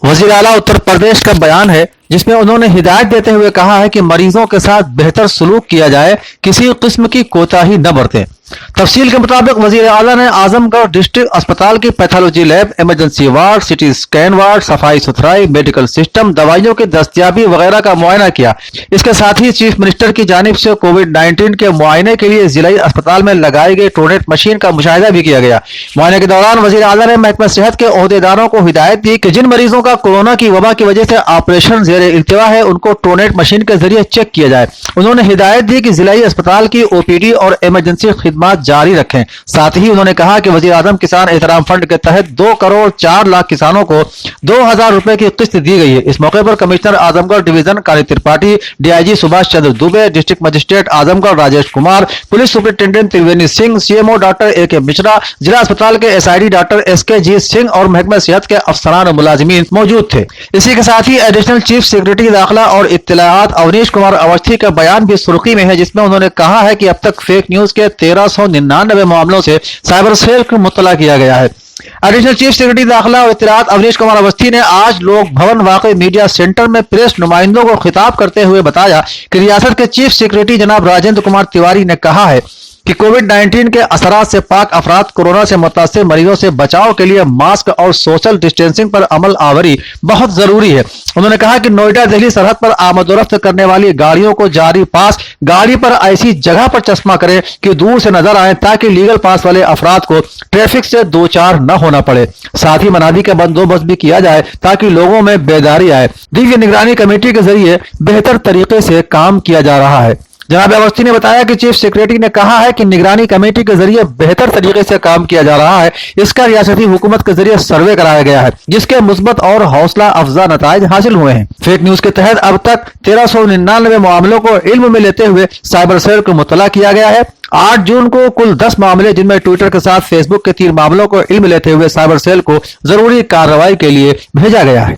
वजीर आला उत्तर प्रदेश का बयान है जिसमें उन्होंने हिदायत देते हुए कहा है कि मरीजों के साथ बेहतर सलूक किया जाए, किसी किस्म की कोताही न बरतें। तफसील के मुताबिक वजीर आला ने आजमगढ़ डिस्ट्रिक्ट अस्पताल की pathology lab, emergency ward, CT scan ward, सफाई सुथराई, मेडिकल सिस्टम, दवाइयों की दस्तयाबी वगैरह का मुआयना किया। इसके साथ ही चीफ मिनिस्टर की जानिब से कोविड-19 के मुआयने के लिए जिला अस्पताल में लगाई गई ट्रूनेट मशीन का मुशाहिदा भी किया गया। मुआयने के दौरान वजीर आला ने महकमा सेहत के ओहदेदारों को हिदायत दी कि जिन मरीजों का कोरोना की वबा की वजह से ऑपरेशन जेर इल्तिवा है, उनको ट्रूनेट मशीन के जरिए चेक किया जाए। उन्होंने हिदायत दी कि जिला अस्पताल की ओपीडी और इमरजेंसी खिदमत जारी रखें। साथ ही उन्होंने कहा कि वजीर आजम किसान एहतराम फंड के तहत 2 करोड़ 4 लाख किसानों को 2000 रुपए की किस्त दी गई है। इस मौके पर commissioner Azamgarh division Kali Tripathi, DIG Subhash Chandra Dubey, district magistrate Azamgarh Rajesh Kumar, police superintendent Triveni Singh, CMO doctor A K. Mishra, जिला अस्पताल के SID doctor S K. Jeet Singh और महकमा सेहत के अफसरान और मुलाजिमीन मौजूद थे। इसी के साथ ही एडिशनल चीफ सेक्रेटरी दाखिला और इत्तलाआत अवनीश कुमार अवस्थी का बयान भी सुर्खी में है, जिसमें उन्होंने कहा है कि अब तक फेक न्यूज के 1399 मामलों से साइबर सेल को मुत्तला किया गया है। एडिशनल चीफ सेक्रेटरी दाखिला और इत्तलाआत अवनीश कुमार अवस्थी ने आज लोक भवन वाक़ई मीडिया सेंटर में प्रेस नुमाइंदों को खिताब करते हुए बताया कि रियासत के चीफ सेक्रेटरी जनाब राजेंद्र कुमार तिवारी ने कहा है कि कोविड-19 के असरात से पाक अफराद कोरोना से मुतासिर मरीजों से बचाव के लिए मास्क और सोशल डिस्टेंसिंग पर अमल आवरी बहुत जरूरी है। उन्होंने कहा कि नोएडा दिल्ली सरहद पर आमदोरफ्त करने वाली गाड़ियों को जारी पास गाड़ी पर ऐसी जगह पर चश्मा करें कि दूर से नजर आए, ताकि लीगल पास वाले अफराद को ट्रैफिक से दो चार न होना पड़े। साथ ही मनादी का बंदोबस्त भी किया जाए ताकि लोगों में बेदारी आए। दिव्य निगरानी कमेटी के जरिए बेहतर तरीके से काम किया जा रहा है। जनाब अवस्थी ने बताया कि चीफ सेक्रेटरी ने कहा है कि निगरानी कमेटी के जरिए बेहतर तरीके से काम किया जा रहा है। इसका रियासती हुकूमत के जरिए सर्वे कराया गया है, जिसके मुस्बत और हौसला अफजा नताइज हासिल हुए हैं। फेक न्यूज के तहत अब तक 1399 मामलों को इल्म में लेते हुए साइबर सेल को मुत्तला किया गया है। 8 जून को कुल 10 मामले, जिनमें ट्विटर के साथ फेसबुक के 3 मामलों को इल्म लेते हुए साइबर सेल को जरूरी कार्रवाई के लिए भेजा गया है।